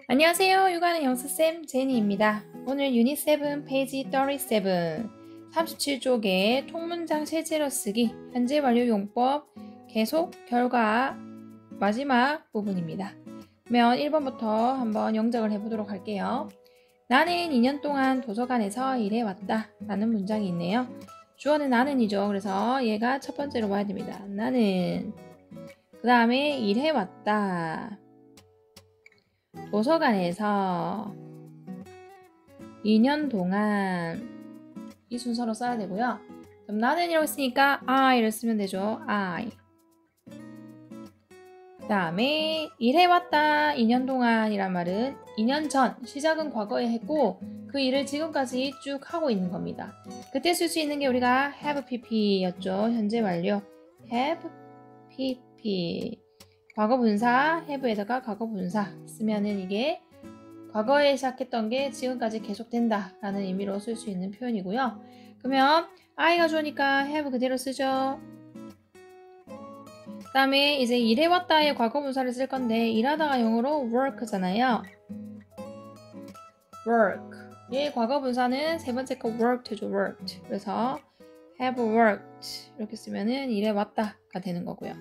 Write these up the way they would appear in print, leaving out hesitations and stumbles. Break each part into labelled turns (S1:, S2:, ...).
S1: 안녕하세요. 육아는 영수쌤 제니입니다. 오늘 유닛 7 페이지 37 37쪽의 통문장 실제로 쓰기 현재 완료 용법 계속 결과 마지막 부분입니다. 그러면 1번부터 한번 영작을 해보도록 할게요. 나는 2년 동안 도서관에서 일해왔다 라는 문장이 있네요. 주어는 나는이죠. 그래서 얘가 첫 번째로 와야 됩니다. 나는. 그 다음에 일해왔다. 도서관에서 2년 동안 이 순서로 써야 되고요. 그럼 나는 이라고 했으니까 I를 쓰면 되죠. I. 그 다음에 일해왔다 2년 동안이란 말은 2년 전 시작은 과거에 했고 그 일을 지금까지 쭉 하고 있는 겁니다. 그때 쓸 수 있는 게 우리가 have pp였죠. 현재 완료 have pp. 과거 분사 have에다가 과거 분사 쓰면은 이게 과거에 시작했던 게 지금까지 계속된다 라는 의미로 쓸 수 있는 표현이고요. 그러면 I가 주어니까 have 그대로 쓰죠. 그 다음에 이제 일해왔다의 과거 분사를 쓸 건데 일하다가 영어로 work잖아요. work. 얘 과거 분사는 세 번째 거 worked죠. worked. 그래서 have worked 이렇게 쓰면은 일해왔다가 되는 거고요.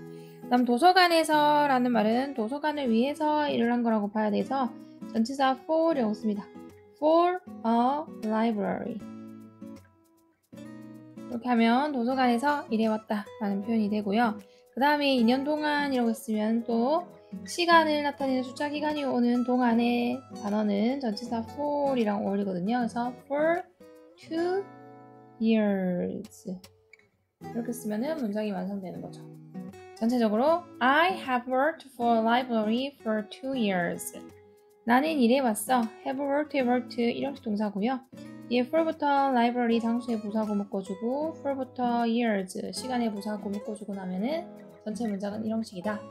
S1: 그 다음 도서관에서 라는 말은 도서관을 위해서 일을 한 거라고 봐야 돼서 전치사 for이라고 씁니다. for a library. 이렇게 하면 도서관에서 일해왔다 라는 표현이 되고요. 그 다음에 2년 동안이라고 했으면 또 시간을 나타내는 숫자 기간이 오는 동안의 단어는 전치사 for이랑 어울리거든요. 그래서 for 2 years 이렇게 쓰면은 문장이 완성되는 거죠. 전체적으로 I have worked for a library for 2 years. 나는 일해왔어. have worked 이런 동사고요. 뒤에 for부터 library 장소의 부사구 묶어주고 for부터 years 시간의 부사구 묶어주고 나면은 전체 문장은 이런 식이다.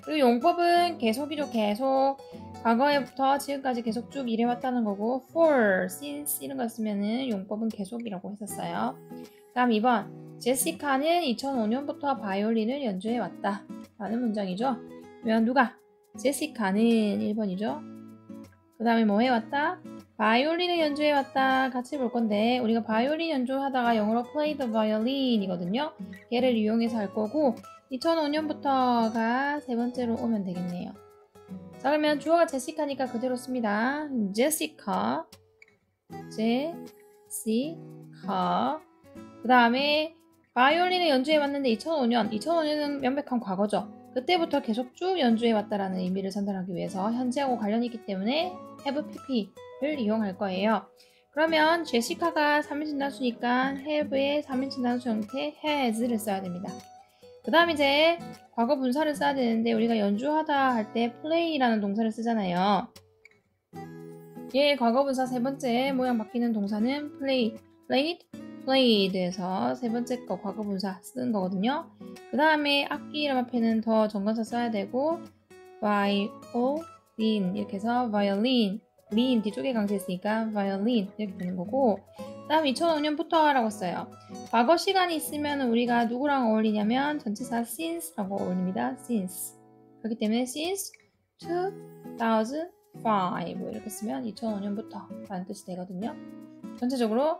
S1: 그리고 용법은 계속이죠. 계속. 과거에부터 지금까지 계속 쭉 일해왔다는 거고 for, since 이런 거 쓰면은 용법은 계속이라고 했었어요. 다음 2번. 제시카는 2005년부터 바이올린을 연주해왔다 라는 문장이죠. 그러면 누가? 제시카는 1번이죠. 그 다음에 뭐 해왔다? 바이올린을 연주해왔다. 같이 볼 건데 우리가 바이올린 연주하다가 영어로 play the violin 이거든요. 얘를 이용해서 할 거고 2005년부터가 세 번째로 오면 되겠네요. 자 그러면 주어가 제시카니까 그대로 씁니다. 제시카 그 다음에 바이올린을 연주해왔는데 2005년은 명백한 과거죠. 그때부터 계속 쭉 연주해왔다라는 의미를 전달하기 위해서 현재하고 관련이 있기 때문에 have pp를 이용할 거예요. 그러면 제시카가 3인칭 단수니까 have의 3인칭 단수 형태 has를 써야 됩니다. 그 다음 이제 과거 분사를 써야 되는데 우리가 연주하다 할 때 play라는 동사를 쓰잖아요. 얘 과거 분사 세 번째 모양 바뀌는 동사는 played에서 세 번째 거 과거 분사 쓰는 거거든요. 그 다음에 악기 이름 앞에는 더 정관사 써야 되고 violin 이렇게 해서 violin 린 뒤쪽에 강조했으니까 violin 이렇게 되는 거고 그 다음 2005년부터 라고 써요. 과거 시간이 있으면 우리가 누구랑 어울리냐면 전치사 since라고 어울립니다. since 그렇기 때문에 since 2005 이렇게 쓰면 2005년부터 라는 뜻이 되거든요. 전체적으로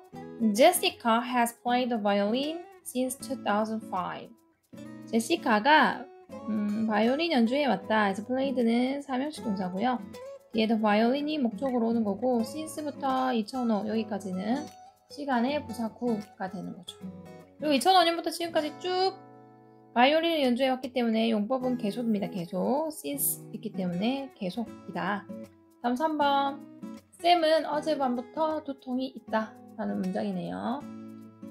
S1: Jessica has played the violin since 2005. 제시카가 바이올린 연주해왔다. 그래서 played는 사명식 동사고요. 뒤에 the violin이 목적으로 오는 거고 since부터 2005 여기까지는 시간의 부사구가 되는 거죠. 그리고 2005년부터 지금까지 쭉 바이올린을 연주해왔기 때문에 용법은 계속입니다. 계속 since 있기 때문에 계속이다. 다음 3번 쌤은 어젯밤부터 두통이 있다 라는 문장이네요.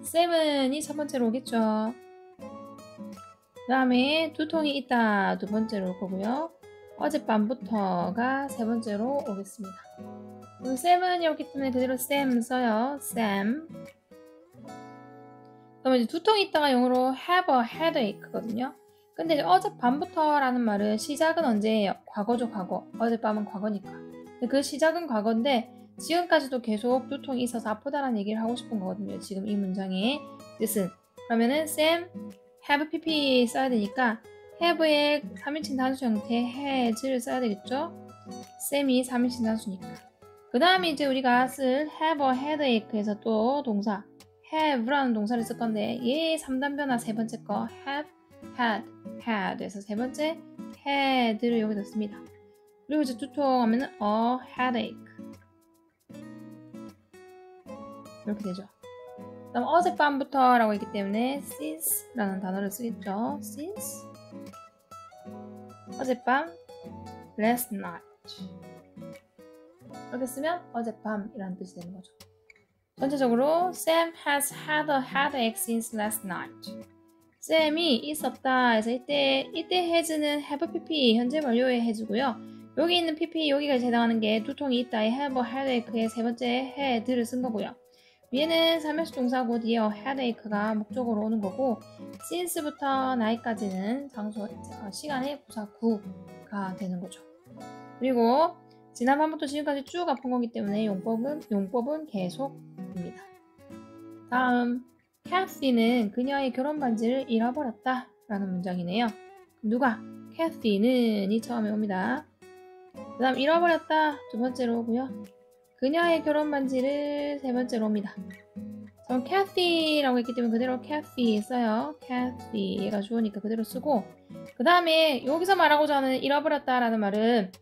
S1: 쌤은이 첫 번째로 오겠죠. 그 다음에 두통이 있다 두 번째로 올 거고요. 어젯밤부터가 세 번째로 오겠습니다. 그럼 쌤은 이렇기 때문에 그대로 쌤 써요. 쌤. 그러면 이제 두통이 있다가 영어로 have a headache거든요. 근데 이제 어젯밤부터 라는 말은 시작은 언제예요? 과거죠. 과거. 어젯밤은 과거니까. 그 시작은 과거인데 지금까지도 계속 두통이 있어서 아프다라는 얘기를 하고 싶은 거거든요. 지금 이 문장의 뜻은. 그러면은 Sam have pp 써야 되니까 have의 3인칭 단수 형태 has를 써야 되겠죠. 쌤이 3인칭 단수니까. 그 다음에 이제 우리가 쓸 have a headache에서 또 동사 have라는 동사를 쓸 건데 얘 3단 변화 세 번째 거 have, had 에서 세 번째 had를 여기다 씁니다. 그리고 이제 두통하면은 a headache 이렇게 되죠. 그다음 어젯밤부터 라고 했기 때문에 since라는 단어를 쓰겠죠. since 어젯밤 last night 이렇게 쓰면 어젯밤이라는 뜻이 되는 거죠. 전체적으로 Sam has had a headache since last night. 쌤이 있었다 해서 이때 has는 have pp 현재 완료의 has고요. 여기 있는 pp 여기가 해당하는 게 두통이 있다의 have a headache의 세 번째 had를 쓴 거고요. 위에는 삼형식 동사고 뒤에 headache가 목적으로 오는 거고 since부터 night까지는 장소, 시간의 부사 구가 되는 거죠. 그리고 지난번부터 지금까지 쭉 아픈 거기 때문에 용법은 계속입니다. 다음 Kathy는 그녀의 결혼 반지를 잃어버렸다 라는 문장이네요. 누가? Kathy는이 처음에 옵니다. 그 다음 잃어버렸다 두 번째로 오고요. 그녀의 결혼 반지를 세 번째로 옵니다. 그럼 Kathy라고 했기 때문에 그대로 Kathy 써요. Kathy 얘가 주어니까 그대로 쓰고 그 다음에 여기서 말하고자 하는 잃어버렸다 라는 말은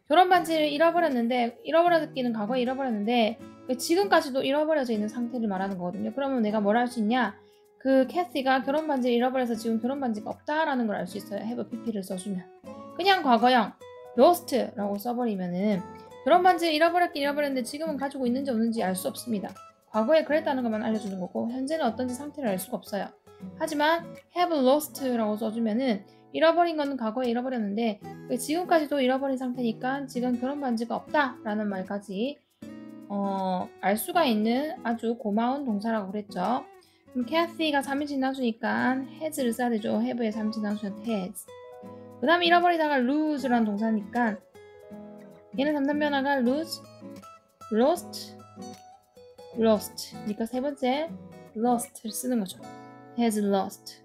S1: 결혼 반지를 잃어버렸는데 잃어버렸기는 과거에 잃어버렸는데 지금까지도 잃어버려져 있는 상태를 말하는 거거든요. 그러면 내가 뭘 할 수 있냐? 그 캐시가 결혼 반지를 잃어버려서 지금 결혼 반지가 없다라는 걸 알 수 있어요. have pp를 써주면. 그냥 과거형 lost라고 써버리면은 결혼 반지를 잃어버렸긴 잃어버렸는데 지금은 가지고 있는지 없는지 알 수 없습니다. 과거에 그랬다는 것만 알려주는 거고 현재는 어떤지 상태를 알 수가 없어요. 하지만 have lost라고 써주면은 잃어버린 건 과거에 잃어버렸는데 지금까지도 잃어버린 상태니까 지금 결혼 반지가 없다라는 말까지 알 수가 있는 아주 고마운 동사라고 그랬죠. 그럼 Kathy가 3인칭 단수니까 has를 써야 되죠. have의 3인칭 단수는 has. 그 다음에 잃어버리다가 lose라는 동사니까 얘는 3단 변화가 lose, lost, lost. 그러니까 세 번째 lost를 쓰는 거죠. has lost.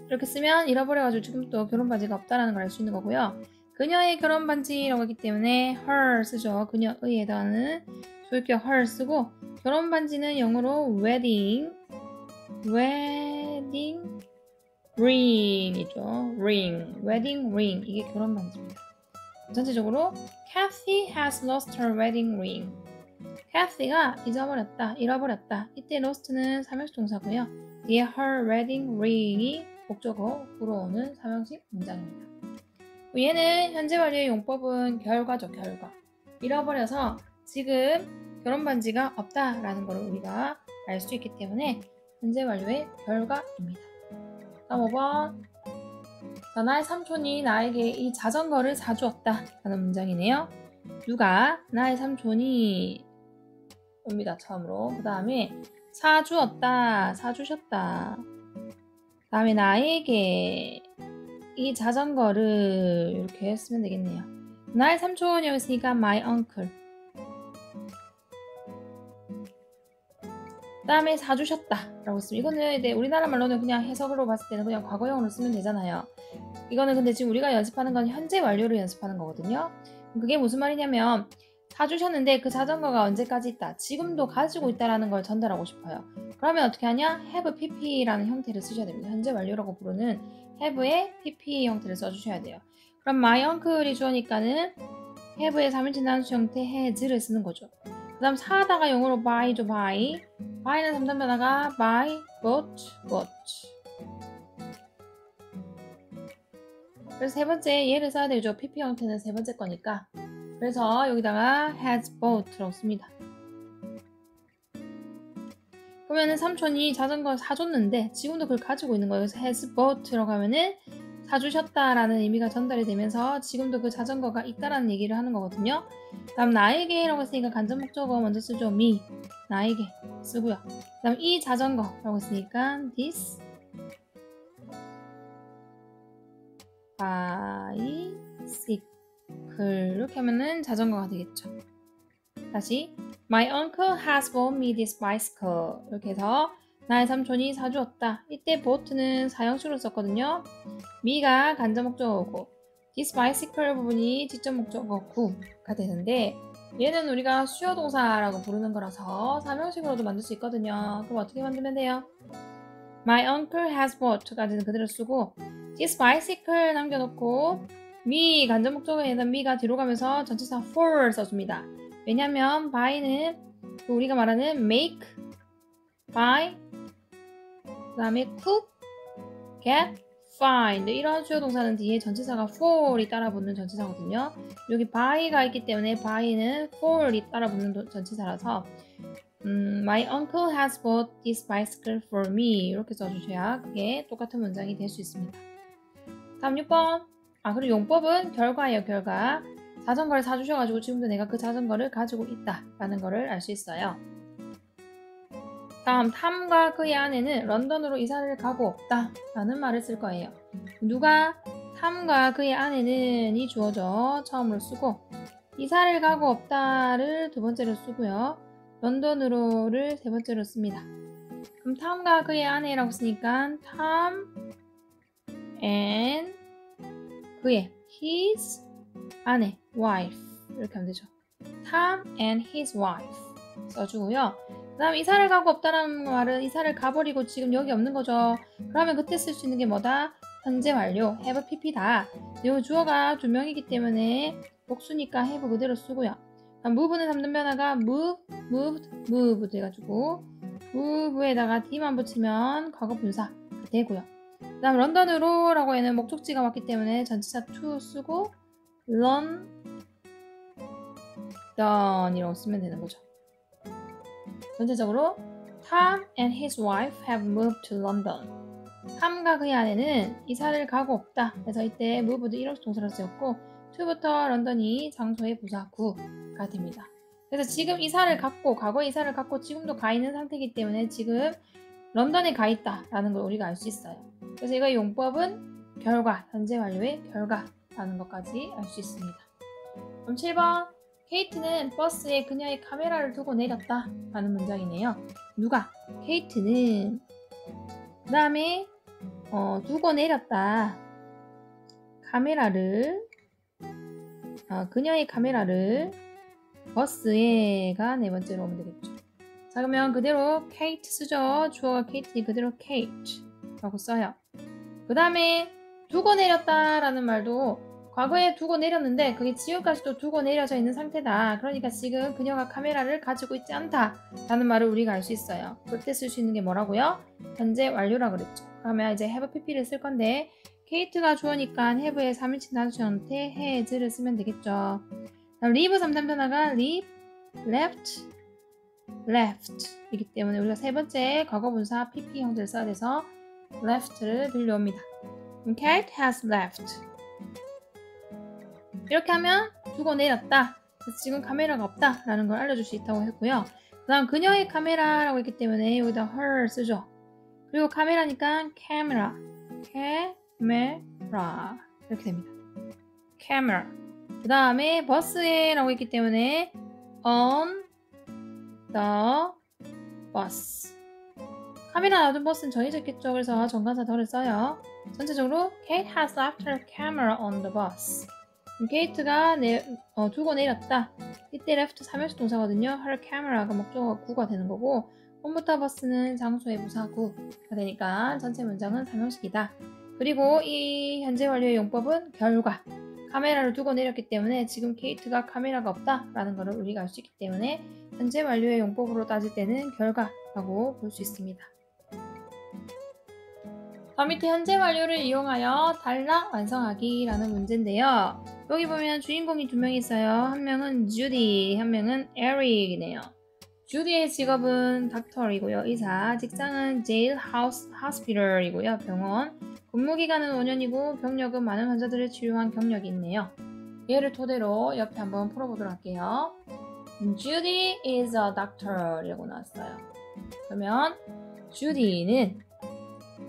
S1: 이렇게 쓰면 잃어버려가지고 지금 또 결혼 반지가 없다라는 걸 알 수 있는 거고요. 그녀의 결혼 반지라고 하기 때문에 her 쓰죠. 그녀의 해당하는 소유격 her 쓰고 결혼 반지는 영어로 wedding ring이죠. ring, wedding ring 이게 결혼 반지입니다. 전체적으로 Kathy has lost her wedding ring. Kathy가 잊어버렸다, 잃어버렸다. 이때 lost는 삼형식 동사고요. 뒤에 her wedding ring이 목적어 불어오는 삼형식 문장입니다. 얘는 현재 완료의 용법은 결과죠. 결과. 잃어버려서 지금 결혼 반지가 없다라는 걸 우리가 알 수 있기 때문에 현재 완료의 결과입니다. 다음 5번. 자, 나의 삼촌이 나에게 이 자전거를 사주었다 라는 문장이네요. 누가? 나의 삼촌이 옵니다. 처음으로. 그 다음에 사주었다, 사주셨다. 그 다음에 나에게 이 자전거를 이렇게 쓰면 되겠네요. 나의 삼촌이 여기 있으니까 my uncle. 그 다음에 사주셨다 라고 쓰면 이거는 이제 우리나라 말로는 그냥 해석으로 봤을 때는 그냥 과거형으로 쓰면 되잖아요. 이거는 근데 지금 우리가 연습하는 건 현재 완료를 연습하는 거거든요. 그게 무슨 말이냐면 사주셨는데 그 자전거가 언제까지 있다, 지금도 가지고 있다라는 걸 전달하고 싶어요. 그러면 어떻게 하냐? have pp라는 형태를 쓰셔야 됩니다. 현재 완료라고 부르는 have의 pp 형태를 써주셔야 돼요. 그럼 my uncle이 주어니까는 have의 3인칭 단수 형태 has를 쓰는 거죠. 그 다음 사다가 영어로 buy죠. buy는 3단 변화가 buy, bought. 그래서 세 번째 얘를 써야 되죠. pp 형태는 세 번째 거니까. 그래서 여기다가 has bought라고 씁니다. 그러면은 삼촌이 자전거 사줬는데 지금도 그걸 가지고 있는 거예요. 그래서 has bought라고 하면은 사주셨다라는 의미가 전달이 되면서 지금도 그 자전거가 있다라는 얘기를 하는 거거든요. 다음 나에게라고 했으니까 간접 목적어 먼저 쓰죠. me, 나에게 쓰고요. 다음 이 자전거라고 했으니까 this bicycle 이렇게 하면은 자전거가 되겠죠. 다시 My uncle has bought me this bicycle 이렇게 해서 나의 삼촌이 사주었다. 이때 bought는 사형식으로 썼거든요. me가 간접 목적어고 this bicycle 부분이 직접 목적어 구가 되는데 얘는 우리가 수요 동사라고 부르는 거라서 사명식으로도 만들 수 있거든요. 그럼 어떻게 만들면 돼요? My uncle has bought까지는 그대로 쓰고 this bicycle 남겨놓고 me 간접 목적어에다 me가 뒤로 가면서 전치사 for 써줍니다. 왜냐면 by는 우리가 말하는 make, buy, 그 다음에 cook, get, find 이런 수요 동사는 뒤에 전치사가 for이 따라붙는 전치사거든요. 여기 by가 있기 때문에 by는 for이 따라붙는 전치사라서 My uncle has bought this bicycle for me 이렇게 써주셔야 그게 똑같은 문장이 될 수 있습니다. 다음 6번 그리고 용법은 결과예요. 결과 자전거를 사주셔가지고 지금도 내가 그 자전거를 가지고 있다 라는 거를 알 수 있어요. 다음 탐과 그의 아내는 런던으로 이사를 가고 없다 라는 말을 쓸 거예요. 누가 탐과 그의 아내는 이 주어져 처음으로 쓰고 이사를 가고 없다를 두 번째로 쓰고요. 런던으로를 세 번째로 씁니다. 그럼 탐과 그의 아내라고 쓰니까 탐 and 그의 his 아내 wife 이렇게 하면 되죠. Tom and his wife 써주고요. 그 다음 이사를 가고 없다는 말은 이사를 가버리고 지금 여기 없는 거죠. 그러면 그때 쓸 수 있는 게 뭐다? 현재 완료 have pp다. 이 주어가 두 명이기 때문에 복수니까 have 그대로 쓰고요. move는 삼등 변화가 move, moved, moved 해가지고 move에다가 d만 붙이면 과거 분사 되고요. 그 다음 런던으로 라고 해는 목적지가 왔기 때문에 전치사 to 쓰고 London이라고 쓰면 되는 거죠. 전체적으로 Tom and his wife have moved to London. 탐과 그의 아내는 이사를 가고 없다. 그래서 이때 move도 1억 동사로 쓰였고 to부터 런던이 장소의 부사 구가 됩니다. 그래서 지금 이사를 갔고 과거에 이사를 갔고 지금도 가 있는 상태이기 때문에 지금 런던에 가 있다 라는 걸 우리가 알 수 있어요. 그래서 이거 용법은 결과, 현재 완료의 결과라는 것까지 알 수 있습니다. 그럼 7번 케이트는 버스에 그녀의 카메라를 두고 내렸다 라는 문장이네요. 누가? 케이트는 그 다음에 두고 내렸다. 카메라를 그녀의 카메라를 버스에가 네 번째로 오면 되겠죠. 자 그러면 그대로 케이트 쓰죠. 주어가 케이트니 그대로 케이트라고 써요. 그 다음에 두고 내렸다 라는 말도 과거에 두고 내렸는데 그게 지금까지도 두고 내려져 있는 상태다. 그러니까 지금 그녀가 카메라를 가지고 있지 않다 라는 말을 우리가 알 수 있어요. 그때 쓸 수 있는 게 뭐라고요? 현재 완료라 그랬죠. 그러면 이제 have pp를 쓸 건데 케이트가 주어니까 have의 3인칭 단수 형태 has를 쓰면 되겠죠. 다음 leave 3단 변화가 leave, left, left 이기 때문에 우리가 세 번째 과거 분사 pp 형태를 써야 돼서 left를 빌려옵니다. Kate has left 이렇게 하면 두고 내렸다. 그래서 지금 카메라가 없다 라는 걸 알려줄 수 있다고 했고요. 그 다음 그녀의 카메라라고 했기 때문에 여기다 her 쓰죠. 그리고 카메라니까 camera 이렇게 됩니다. camera 그 다음에 버스에 라고 했기 때문에 on the bus 카메라 놔둔 버스는 정해져 있겠죠. 그래서 정관사 더를 써요. 전체적으로 Kate has left her camera on the bus 케이트가 두고 내렸다. 이때 left 3형식 동사거든요. her camera가 목적어 구가 되는 거고 on부터 버스는 장소의 부사 구가 되니까 전체 문장은 3형식이다. 그리고 이 현재 완료의 용법은 결과 카메라를 두고 내렸기 때문에 지금 케이트가 카메라가 없다 라는 것을 우리가 알 수 있기 때문에 현재 완료의 용법으로 따질 때는 결과라고 볼 수 있습니다. 다음 밑에 현재 완료를 이용하여 단락 완성하기 라는 문제인데요. 여기 보면 주인공이 두 명 있어요. 한 명은 주디, 한 명은 에릭이네요. 주디의 직업은 닥터이고요. 의사, 직장은 제일 하우스피털이고요. 병원, 근무기간은 5년이고 경력은 많은 환자들을 치료한 경력이 있네요. 얘를 토대로 옆에 한번 풀어보도록 할게요. Judy is a doctor 이라고 나왔어요. 그러면 주디는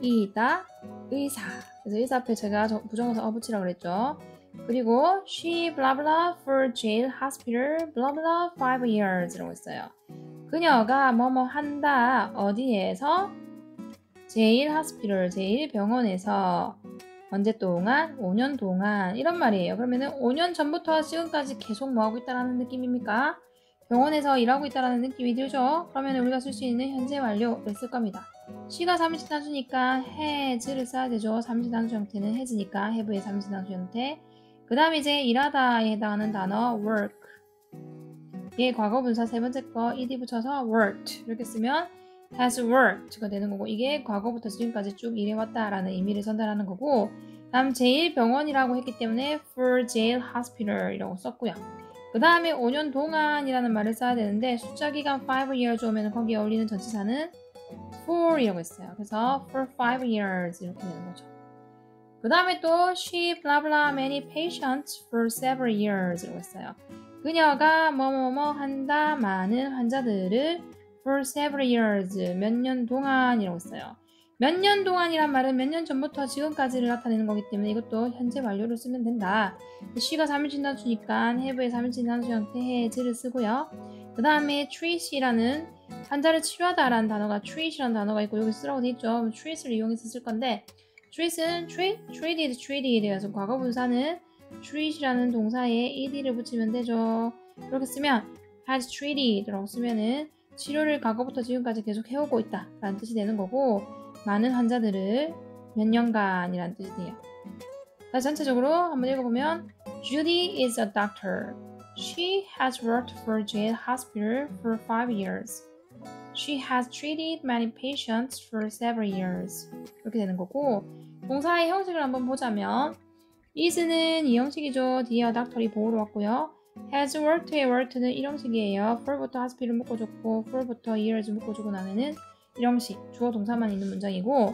S1: 이다 의사. 그래서 의사 앞에 제가 부정어사 붙이라고 그랬죠. 그리고 she blah blah for jail hospital blah blah 5 years 라고 했어요. 그녀가 뭐뭐 한다 어디에서 제일 hospital 제일 병원에서 언제 동안? 5년 동안 이런 말이에요. 그러면은 5년 전부터 지금까지 계속 뭐하고 있다라는 느낌입니까? 병원에서 일하고 있다라는 느낌이 들죠? 그러면 우리가 쓸 수 있는 현재 완료를 쓸 겁니다. she가 3인칭 단수니까 has를 써야 되죠. 3인칭 단수 형태는 has니까 have의 3인칭 단수 형태. 그 다음에 이제 일하다에 해당하는 단어 work. 얘 과거 분사 세 번째 거 ed 붙여서 worked 이렇게 쓰면 has worked가 되는 거고 이게 과거부터 지금까지 쭉 일해왔다라는 의미를 전달하는 거고 다음 제일 병원이라고 했기 때문에 for jail hospital이라고 썼고요. 그 다음에 5년 동안이라는 말을 써야 되는데 숫자 기간 5 years 오면 거기에 어울리는 전치사는 for이라고 했어요. 그래서 for 5 years 이렇게 되는 거죠. 그 다음에 또 she blah blah many patients for several years 이라고 했어요. 그녀가 뭐뭐뭐 한다 많은 환자들을 for several years 몇 년 동안이라고 했어요. 몇 년 동안이란 말은 몇 년 전부터 지금까지를 나타내는 거기 때문에 이것도 현재 완료를 쓰면 된다. she가 3인칭 단수니까 have의 3인칭 단수 형태 has를 쓰고요. 그 다음에 treat이라는 환자를 치료하다라는 단어가 treat이라는 단어가 있고 여기 쓰라고 돼 있죠. treat을 이용해서 쓸 건데 treat은 treated 그래서 과거 분사는 treat이라는 동사에 ed를 붙이면 되죠. 이렇게 쓰면 has treated라고 쓰면은 치료를 과거부터 지금까지 계속 해오고 있다 라는 뜻이 되는 거고 많은 환자들을 몇 년간이라는 뜻이 돼요. 다시 전체적으로 한번 읽어보면 Judy is a doctor. She has worked for jail hospital for 5 years. She has treated many patients for several years. 이렇게 되는 거고 동사의 형식을 한번 보자면 is는 이 형식이죠. 뒤에 doctor이 보호로 왔고요. has worked의 worked는 이 형식이에요. for부터 hospital 묶어줬고 for부터 years 묶어주고 나면은 이 형식 주어 동사만 있는 문장이고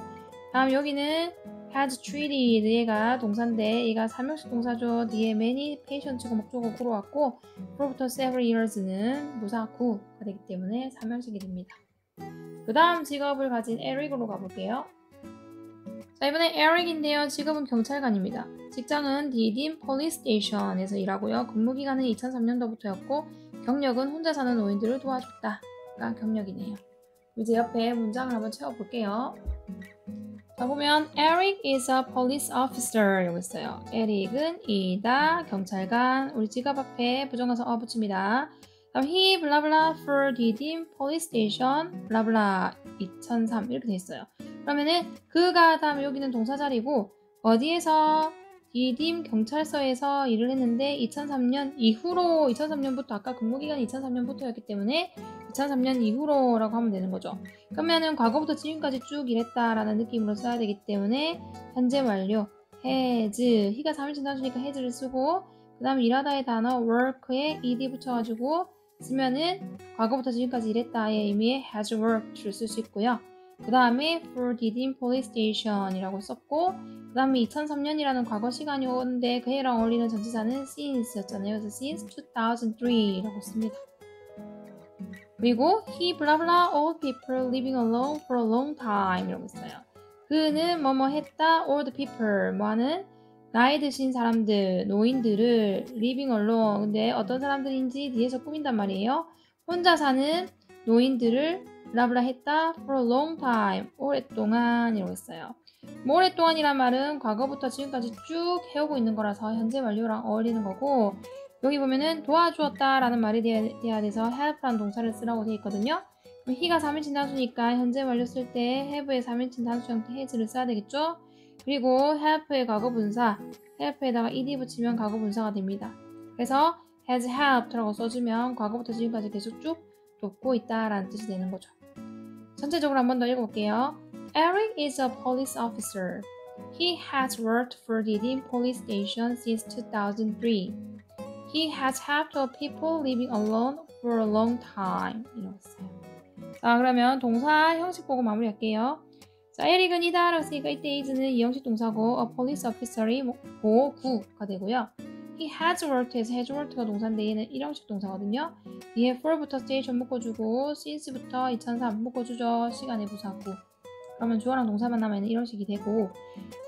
S1: 다음 여기는 has treated 얘가 동사인데 얘가 3형식 동사죠. 뒤에 many patients가 목적어 구로 왔고 for부터 several years는 무사 구가 되기 때문에 3형식이 됩니다. 그 다음 직업을 가진 에릭으로 가볼게요. 자 이번엔 에릭인데요. 직업은 경찰관입니다. 직장은 디딘 폴리스 스테이션에서 일하고요. 근무기간은 2003년도부터였고 경력은 혼자 사는 노인들을 도와줬다가 경력이네요. 이제 옆에 문장을 한번 채워볼게요. 자 보면 Eric is a police officer 이라고 있어요. 에릭은 이다 경찰관 우리 직업 앞에 부정어서 붙입니다. 다음 he blah blah for 디딘 police station blah blah 2003 이렇게 돼 있어요. 그러면은 그가 다음에 여기는 동사 자리고 어디에서 디딤 경찰서에서 일을 했는데 2003년 이후로 2003년부터 아까 근무기간이 2003년부터였기 때문에 2003년 이후로라고 하면 되는 거죠. 그러면은 과거부터 지금까지 쭉 일했다라는 느낌으로 써야 되기 때문에 현재 완료 has he가 3인칭 단수니까 has를 쓰고 그 다음에 일하다의 단어 work에 ed 붙여가지고 쓰면은 과거부터 지금까지 일했다의 의미의 has worked를 쓸 수 있고요. 그 다음에 for 디딘 police station이라고 썼고 그 다음에 2003년이라는 과거 시간이 오는데 그 해랑 어울리는 전치사는 since였잖아요. 그래서 since 2003라고 씁니다. 그리고 he blah blah old people living alone for a long time 이라고 있어요. 그는 뭐뭐 했다 old people 뭐하는 나이 드신 사람들 노인들을 living alone 근데 어떤 사람들인지 뒤에서 꾸민단 말이에요. 혼자 사는 노인들을 블라블라 했다 for a long time 오랫동안 이라고 했어요. 뭐 오랫동안이란 말은 과거부터 지금까지 쭉 해오고 있는 거라서 현재 완료랑 어울리는 거고 여기 보면은 도와주었다 라는 말이 돼야 돼서 help라는 동사를 쓰라고 되어 있거든요. 그럼 he가 3인칭 단수니까 현재 완료 쓸 때 have의 3인칭 단수 형태 has를 써야 되겠죠. 그리고 help의 과거 분사 help에다가 ed 붙이면 과거 분사가 됩니다. 그래서 has helped라고 써주면 과거부터 지금까지 계속 쭉 돕고 있다라는 뜻이 되는 거죠. 전체적으로 한 번 더 읽어볼게요. Eric is a police officer. He has worked for the Didim police station since 2003. He has helped people living alone for a long time. 이라고 했어요. 자, 그러면 동사 형식 보고 마무리할게요. 자, 에릭은 이다 라고 했으니까 이때 is는 이 형식 동사고 a police officer이 보구가 되고요. He has worked에서 has worked가 동사인데 얘는 일형식 동사거든요. 뒤에 for부터 station 묶어주고 since부터 2003 묶어주죠. 시간의 부사구. 그러면 주어랑 동사만 남아있는 일형식이 되고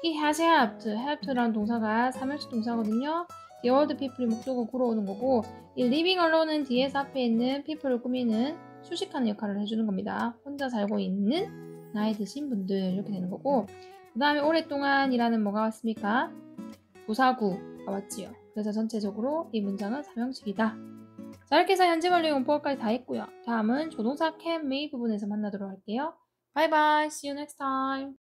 S1: He has helped라는 동사가 3형식 동사거든요. The old people이 목적어 구로오는 거고 이 living alone은 뒤에서 앞에 있는 people을 꾸미는 수식하는 역할을 해주는 겁니다. 혼자 살고 있는 나이 드신 분들 이렇게 되는 거고 그 다음에 오랫동안이라는 뭐가 왔습니까? 부사구가 왔지요. 그래서 전체적으로 이 문장은 3형식이다. 자, 이렇게 해서 현재 완료 용법까지 다 했고요. 다음은 조동사 can, may 부분에서 만나도록 할게요. Bye bye. See you next time.